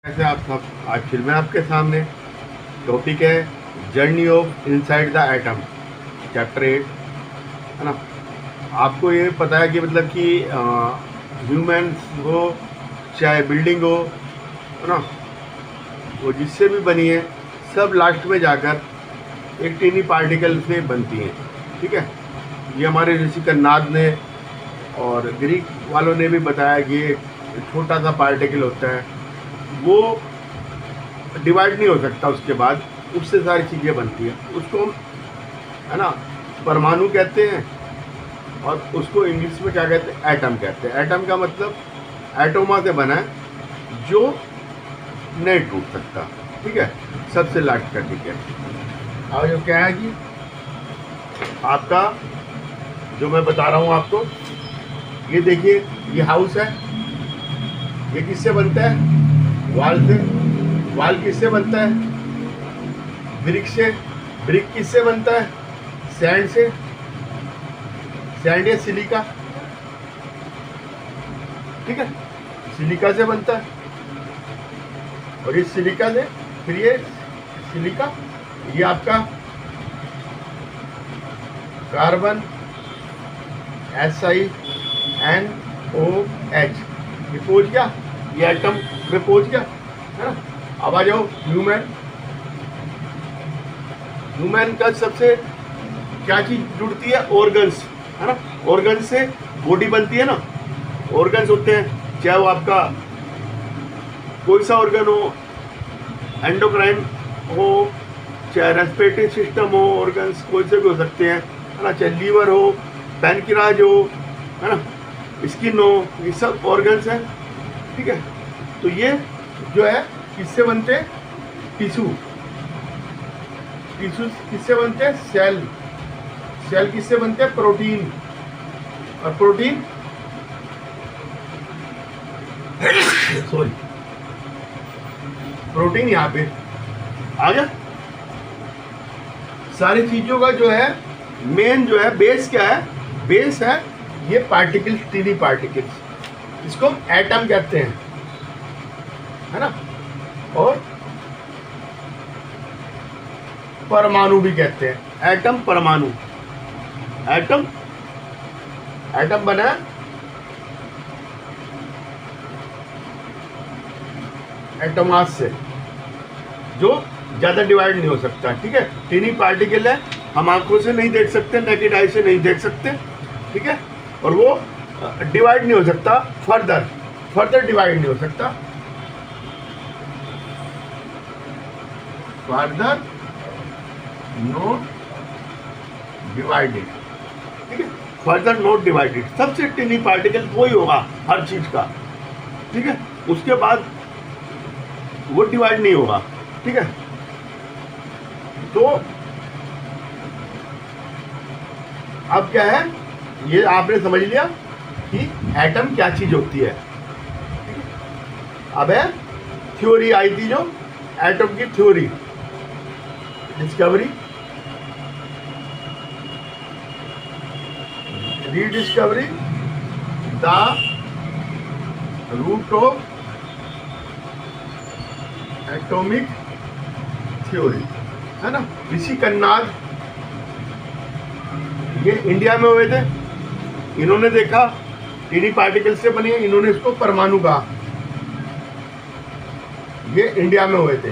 कैसे आप सब। आज फिर मैं आपके सामने टॉपिक है journey of inside the atom, chapter 8, है ना। आपको ये पता है कि मतलब कि ह्यूमंस हो चाहे बिल्डिंग हो, है ना, वो जिससे भी बनी है सब लास्ट में जाकर एक टीनी पार्टिकल से बनती हैं। ठीक है, ये हमारे ऋषि कन्नाद ने और ग्रीक वालों ने भी बताया कि ये छोटा सा पार्टिकल होता है, वो डिवाइड नहीं हो सकता, उसके बाद उससे सारी चीज़ें बनती हैं। उसको हम, है ना, परमाणु कहते हैं और उसको इंग्लिश में क्या कहते हैं, एटम कहते हैं। एटम का मतलब एटोमा से बना है जो नहीं टूट सकता। ठीक है, सबसे लास्ट का। ठीक है, और जो क्या है कि आपका जो मैं बता रहा हूँ आपको, ये देखिए, ये हाउस है, ये किससे बनता है, वाल से। वाल किससे बनता है, ब्रिक से। ब्रिक किससे बनता है, सैंड से। सैंड या सिलिका, ठीक है, सिलिका से बनता है। और इस सिलिका से फिर ये सिलिका, ये आपका कार्बन SiNOH, ये पहुंच गया, ये एटम में पहुंच गया, है ना। अब आ जाओ ह्यूमन। ह्यूमन का सबसे क्या चीज जुड़ती है, ऑर्गन्स, है ना। ऑर्गन्स से बॉडी बनती है ना। ऑर्गन्स होते हैं, चाहे वो आपका कोई सा ऑर्गन हो, एंडोक्राइन हो, चाहे रेस्पिरेटरी सिस्टम हो, ऑर्गन्स कोई से भी हो सकते हैं, है ना, चाहे लीवर हो, पैनक्रियाज हो, है ना, स्किन हो, ये सब ऑर्गन्स हैं। ठीक है, तो ये जो है किससे बनते हैं, टिश्यू। टिश्यू किससे बनते हैं, सेल। सेल किससे बनते हैं, प्रोटीन। और प्रोटीन सॉरी, प्रोटीन यहाँ पे आ गया। सारी चीजों का जो है मेन जो है बेस क्या है, बेस है ये पार्टिकल्स, टीनी पार्टिकल्स, इसको हम एटम कहते हैं, है ना। और परमाणु भी कहते हैं, एटम परमाणु। एटम, एटम बना है एटमास से, जो ज्यादा डिवाइड नहीं हो सकता। ठीक है, टीनी पार्टिकल है, हम आंखों से नहीं देख सकते, नेकेड आई से नहीं देख सकते। ठीक है, और वो डिवाइड नहीं हो सकता, फर्दर डिवाइड नहीं हो सकता, फर्दर नॉट डिवाइडेड। ठीक है, फर्दर नॉट डिवाइडेड, सबसे टिनी पार्टिकल वही होगा हर चीज का। ठीक है, उसके बाद वो डिवाइड नहीं होगा। ठीक है, तो अब क्या है, ये आपने समझ लिया कि एटम क्या चीज होती है। अब है थ्योरी आई थी जो एटम की theory, discovery, rediscovery the root of atomic theory, है ना। ऋषि कन्नाद ये इंडिया में हुए थे, इन्होंने देखा टीनी पार्टिकल से बनी है, इन्होंने इसको परमाणु कहा। ये इंडिया में हुए थे।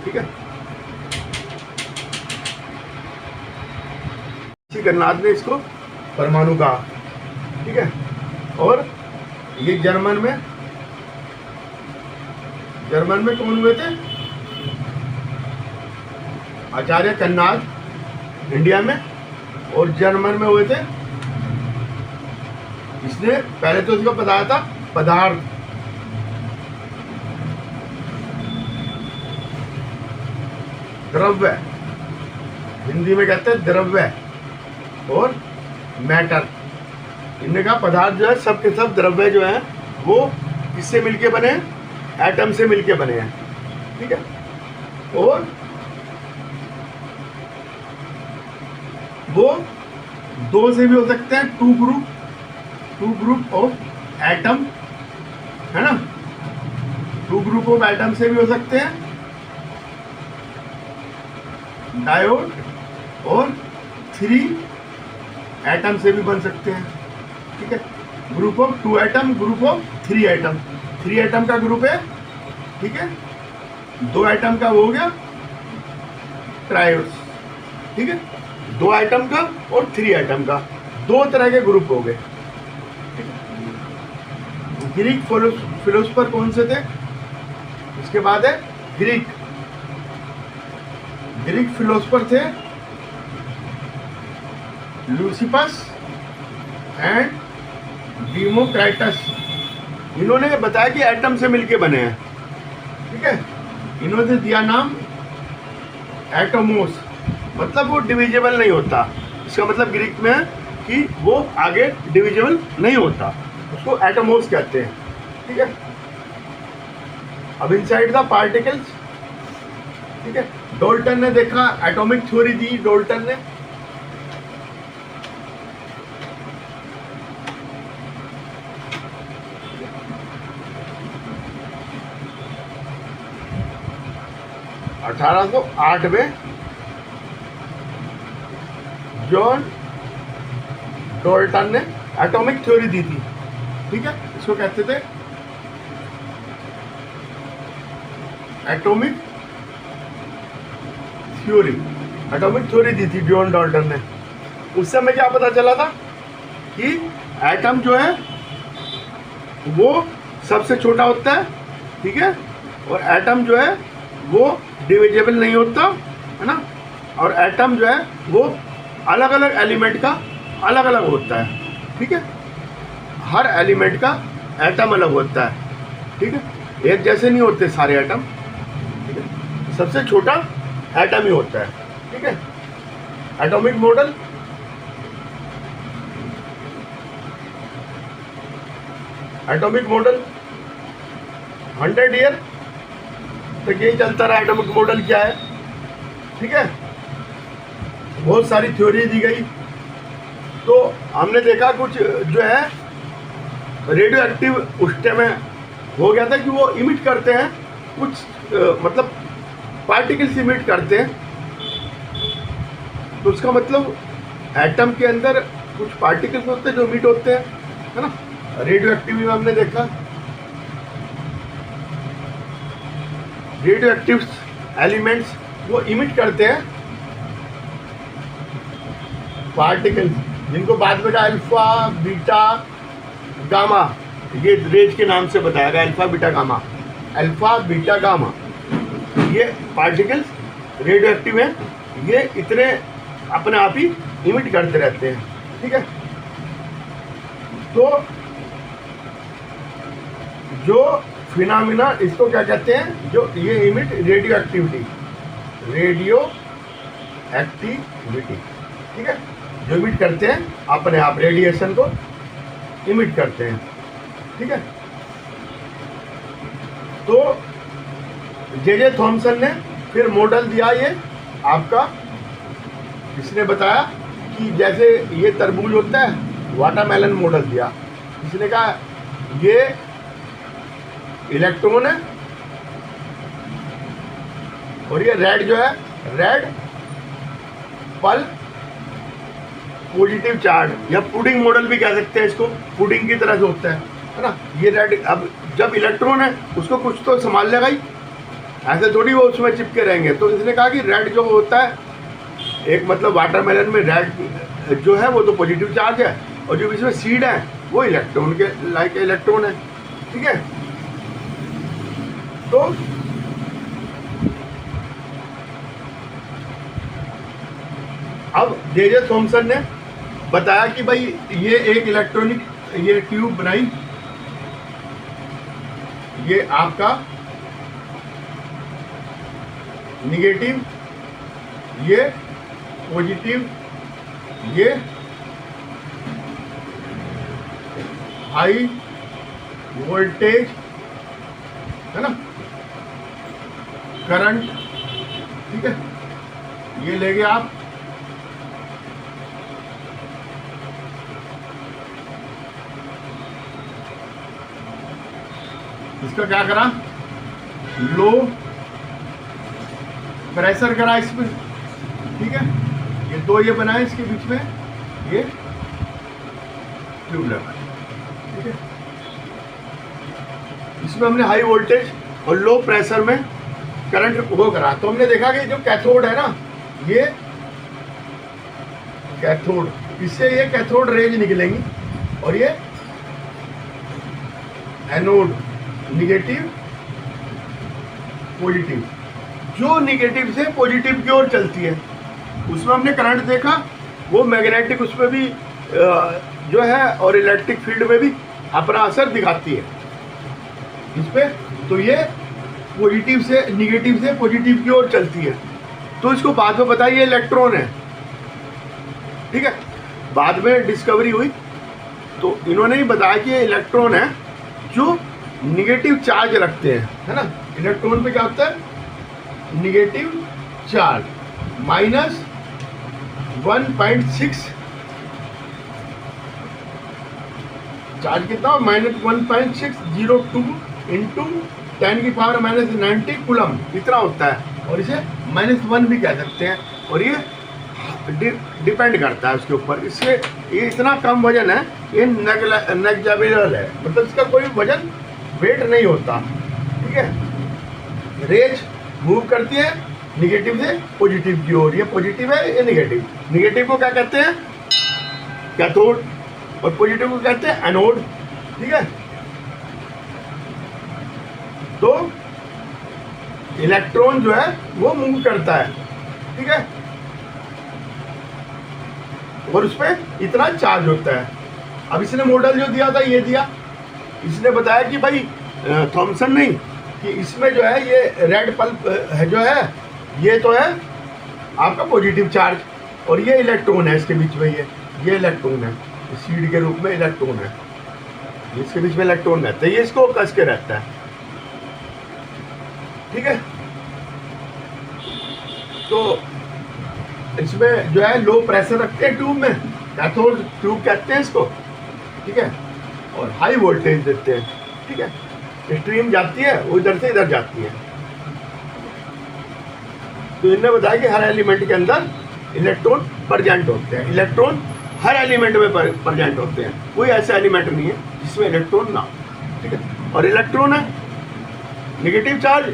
ठीक है, ऋषि कन्नाद ने इसको परमाणु कहा। ठीक है, और ये जर्मन में कौन हुए थे, आचार्य कन्नाद इंडिया में, और जर्मन में हुए थे। इसने पहले तो इसको बताया था पदार्थ, द्रव्य, हिंदी में कहते हैं द्रव्य और मैटर। इनने कहा पदार्थ जो है सब के सब द्रव्य जो है वो किससे मिलके बने हैं, एटम से मिलके बने हैं। ठीक है, और वो दो से भी हो सकते हैं, टू ग्रुप ऑफ एटम, है ना, टू ग्रुप ऑफ एटम से भी हो सकते हैं डायोड, और थ्री एटम से भी बन सकते हैं। ठीक है, group of two atom, group of three atom, three atom का ग्रुप है। ठीक है, दो एटम का वो हो गया ट्रायोड्स। ठीक है, दो एटम का और थ्री एटम का, दो तरह के ग्रुप हो गए। ग्रीक फिलोसफर कौन से थे? इसके बाद है ग्रीक फिलोसफर थे लूसिफस एंड डेमोक्राइटस। इन्होंने बताया कि एटम से मिलके बने हैं। ठीक है, इन्होंने दिया नाम एटोमोस, मतलब वो डिविजिबल नहीं होता। इसका मतलब ग्रीक में है कि वो आगे डिविजिबल नहीं होता, उसको एटोमोस कहते हैं। ठीक है, अब इनसाइड द पार्टिकल्स। ठीक है, डोल्टन ने देखा, एटॉमिक थ्योरी दी डोल्टन ने। अठारह सौ आठ में जॉन डोल्टन ने एटॉमिक थ्योरी दी थी। ठीक है, इसको कहते थे एटॉमिक थ्योरी दी थी जॉन डॉल्टन ने। उस समय क्या पता चला था कि एटम जो है वो सबसे छोटा होता है। ठीक है, और एटम जो है वो डिविजिबल नहीं होता, है ना, और एटम जो है वो अलग अलग एलिमेंट का अलग अलग होता है। ठीक है, हर एलिमेंट का एटम अलग होता है। ठीक है, एक जैसे नहीं होते सारे एटम। ठीक है, सबसे छोटा एटम ही होता है। ठीक है, atomic model, atomic model 100 year तक यही चलता रहा। एटॉमिक मॉडल क्या है? ठीक है, बहुत सारी थ्योरी दी गई। तो हमने देखा कुछ जो है रेडियो एक्टिव उस टाइम में हो गया था कि वो इमिट करते हैं कुछ मतलब पार्टिकल्स इमिट करते हैं। तो उसका मतलब एटम के अंदर कुछ पार्टिकल्स होते हैं जो इमिट होते हैं, है ना। रेडियो एक्टिव में हमने देखा रेडियो एक्टिव एलिमेंट्स वो इमिट करते हैं पार्टिकल्स, जिनको बाद में अल्फा बीटा गामा, ये रेज के नाम से बताया गया, alpha beta gamma, alpha beta gamma. ये पार्टिकल्स रेडियो एक्टिव हैं, ये इतने अपने आप ही इमिट करते रहते हैं। ठीक है, तो जो फिनोमिना इसको क्या कहते हैं, जो ये इमिट रेडियो एक्टिविटी, ठीक है, जो इमिट करते हैं अपने आप रेडिएशन को इमिट करते हैं। ठीक है, तो जे थॉमसन ने फिर मॉडल दिया ये आपका, इसने बताया कि जैसे ये तरबूज होता है, वाटरमेलन मॉडल दिया। इसने कहा ये इलेक्ट्रॉन है और ये रेड जो है, रेड पल पॉजिटिव चार्ज, या पुडिंग मॉडल भी कह सकते हैं इसको, पुडिंग की तरह जो होता है ना। ये रेड, अब जब इलेक्ट्रॉन है उसको कुछ तो संभाल लेगा ही, ऐसे थोड़ी वो उसमें चिपके रहेंगे। तो इसने कहा कि रेड जो होता है, एक मतलब वाटरमेलन में रेड जो है वो तो पॉजिटिव चार्ज है, और जो इसमें सीड है वो इलेक्ट्रॉन के लाइक इलेक्ट्रॉन है। ठीक है, तो अब जे थॉमसन ने बताया कि भाई ये एक इलेक्ट्रॉनिक ये ट्यूब बनाई, ये आपका निगेटिव, ये पॉजिटिव, ये हाई वोल्टेज, है ना, करंट। ठीक है, ये ले गए आप, इसका क्या करा, लो प्रेशर करा इसमें, ठीक है। ये दो ये बनाए इसके बीच में, ये ट्यूब लगाई, ठीक है। इसमें हमने हाई वोल्टेज और लो प्रेशर में करंट वो करा। तो हमने देखा कि जो कैथोड है ना, ये कैथोड, इससे ये कैथोड रेज निकलेंगी और ये एनोड, निगेटिव पॉजिटिव, जो निगेटिव से पॉजिटिव की ओर चलती है। उसमें हमने करंट देखा, वो मैग्नेटिक उसमें भी जो है और इलेक्ट्रिक फील्ड में भी अपना असर दिखाती है इस पे। तो ये पॉजिटिव से निगेटिव से पॉजिटिव की ओर चलती है। तो इसको बाद में बताइए इलेक्ट्रॉन है, ठीक है। बाद में डिस्कवरी हुई तो इन्होंने ही बताया कि ये इलेक्ट्रॉन है जो निगेटिव चार्ज रखते हैं, है ना। इलेक्ट्रॉन पे क्या होता है, निगेटिव चार्ज, -1.6 चार्ज कितना, -1.602 इंटू 10⁻⁻90 कूलम, इतना होता है। और इसे -1 भी कह सकते हैं। और ये डिपेंड करता है उसके ऊपर, इससे ये इतना कम वजन है, ये नेग्लिजिबल है, मतलब इसका कोई वजन वेट नहीं होता, ठीक है। रेज मूव करती है निगेटिव से पॉजिटिव की ओर, ये पॉजिटिव है, ये निगेटिव। निगेटिव को क्या कहते हैं, कैथोड, और पॉजिटिव को कहते हैं एनोड, ठीक है। तो इलेक्ट्रॉन जो है वो मूव करता है, ठीक है, और उस पर इतना चार्ज होता है। अब इसने मॉडल जो दिया था ये दिया, इसने बताया कि भाई थॉमसन नहीं, कि इसमें जो है ये रेड पल्प है जो है, ये तो है आपका पॉजिटिव चार्ज, और ये इलेक्ट्रॉन है इसके बीच में, ये इलेक्ट्रॉन है, सीड के रूप में इलेक्ट्रॉन है, इसके बीच में इलेक्ट्रॉन रहता है, ये इसको कस के रहता है, ठीक है। तो इसमें जो है लो प्रेशर रखते हैं ट्यूब में, कैथोड ट्यूब कहते हैं इसको, ठीक है, और हाई वोल्टेज देते हैं, ठीक है। स्ट्रीम जाती है वो इधर से इधर जाती है। तो इन्होंने बताया कि हर एलिमेंट के अंदर इलेक्ट्रॉन प्रेजेंट होते हैं, इलेक्ट्रॉन हर एलिमेंट में प्रेजेंट होते हैं, कोई ऐसा एलिमेंट नहीं है जिसमें इलेक्ट्रॉन ना हो, ठीक है। और इलेक्ट्रॉन है नेगेटिव चार्ज,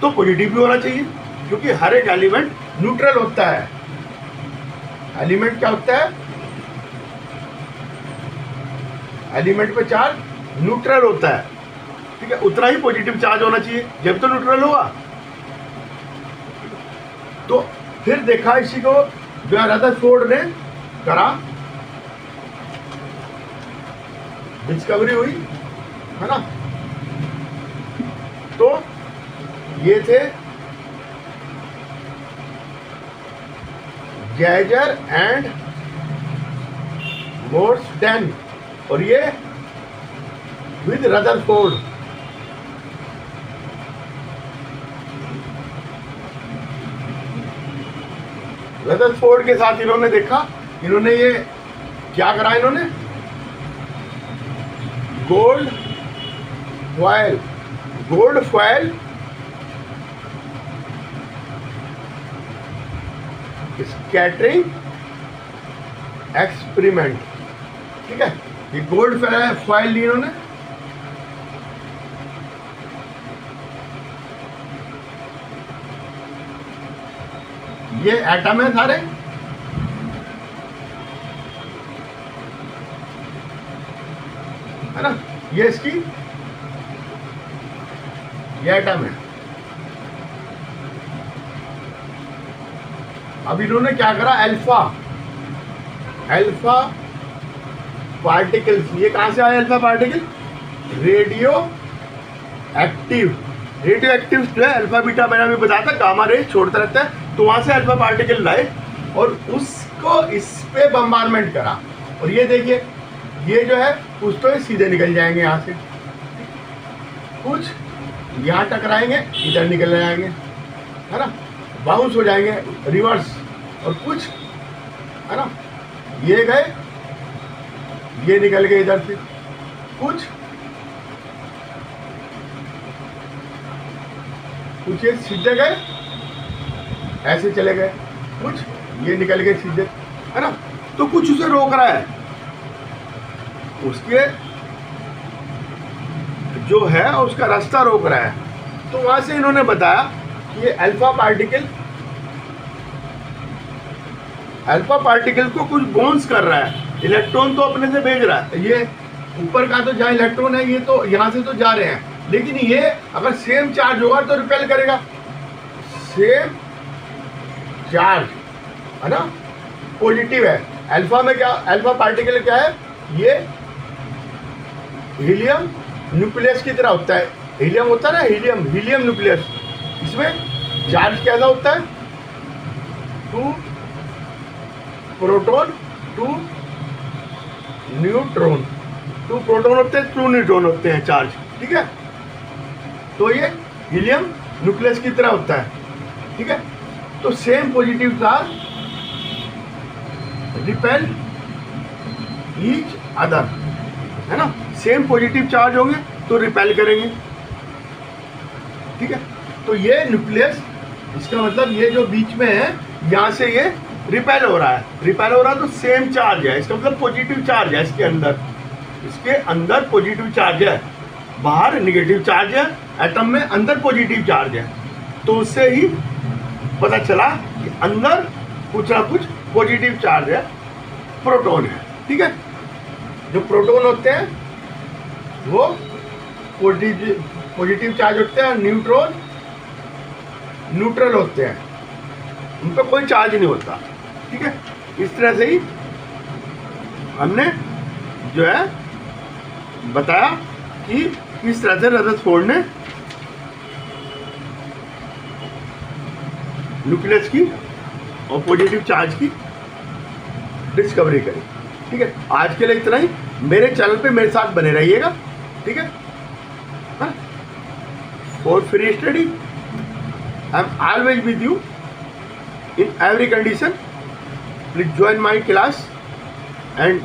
तो पॉजिटिव भी होना चाहिए, क्योंकि हर एक एलिमेंट न्यूट्रल होता है। एलिमेंट क्या होता है, एलिमेंट पे चार्ज न्यूट्रल होता है, ठीक है। उतना ही पॉजिटिव चार्ज होना चाहिए जब तो न्यूट्रल होगा। तो फिर देखा इसी को जो रदरफोर्ड ने करा, डिस्कवरी हुई, है ना। तो ये थे गैजर एंड मोर्सडेन, और ये विद रदरफोर्ड। रदरफोर्ड के साथ इन्होंने देखा, इन्होंने ये क्या करा, इन्होंने गोल्ड फॉयल स्कैटरिंग एक्सपेरिमेंट, ठीक है। ये गोल्ड फॉयल ली इन्होंने, ये एटम है सारे, है ना, ये इसकी ये एटम है। अब इन्होंने क्या करा, अल्फा पार्टिकल्स, ये कहां से आया अल्फा पार्टिकल, रेडियो एक्टिव जो है, अल्फा बीटा मैंने अभी बताया था, गामा रे छोड़ता रहता है, तो वहां से अल्फा पार्टिकल लाए और उसको इस पे बम्बारमेंट करा। और ये देखिए, ये जो है कुछ तो सीधे निकल जाएंगे यहाँ से, कुछ यहाँ टकराएंगे, इधर निकल जाएंगे, है ना, बाउंस हो जाएंगे रिवर्स, और कुछ, है ना, ये गए, ये निकल गए इधर से, कुछ कुछ ये सीधे गए, ऐसे चले गए, कुछ ये निकल गए सीधे, है ना। तो कुछ उसे रोक रहा है, उसके जो है उसका रास्ता रोक रहा है। तो वहां से इन्होंने बताया कि ये अल्फा पार्टिकल को कुछ बाउंस कर रहा है, इलेक्ट्रॉन तो अपने से भेज रहा है, ये ऊपर का तो जहाँ इलेक्ट्रॉन है ये तो यहाँ से तो जा रहे हैं, लेकिन ये अगर सेम चार्ज होगा तो रिपेल करेगा। सेम चार्ज है ना, पॉजिटिव है। अल्फा में क्या, अल्फा पार्टिकल क्या है, ये हीलियम न्यूक्लियस की तरह होता है। हीलियम होता है ना, हीलियम न्यूक्लियस, इसमें चार्ज कैसा होता है, 2 प्रोटॉन 2 न्यूट्रॉन, 2 प्रोटॉन होते हैं 2 न्यूट्रॉन होते हैं चार्ज, ठीक है। तो ये हीलियम न्यूक्लियस की तरह होता है, ठीक है। तो same positive charge repel each other, है ना, सेम पॉजिटिव चार्ज होंगे तो रिपेल करेंगे, ठीक है। तो ये न्यूक्लियस, इसका मतलब ये जो बीच में है यहाँ से ये रिपेल हो रहा है, तो सेम चार्ज है, इसका मतलब पॉजिटिव चार्ज है इसके अंदर पॉजिटिव चार्ज है, बाहर निगेटिव चार्ज है, एटम में अंदर पॉजिटिव चार्ज है। तो उससे ही पता चला कि अंदर कुछ ना कुछ पॉजिटिव चार्ज है, प्रोटॉन है, ठीक है। जो प्रोटॉन होते हैं वो पॉजिटिव चार्ज होते हैं, न्यूट्रॉन न्यूट्रल होते हैं, उन पर कोई चार्ज नहीं होता, ठीक है। इस तरह से ही हमने जो है बताया कि किस तरह से रदरफोर्ड ने न्यूक्लियस की और पॉजिटिव चार्ज की डिस्कवरी करी, ठीक है। आज के लिए इतना ही। मेरे चैनल पे मेरे साथ बने रहिएगा, ठीक है। For free study I am always with you in every condition. Please join my class and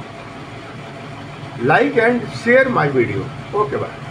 like and share my video. Okay, bye.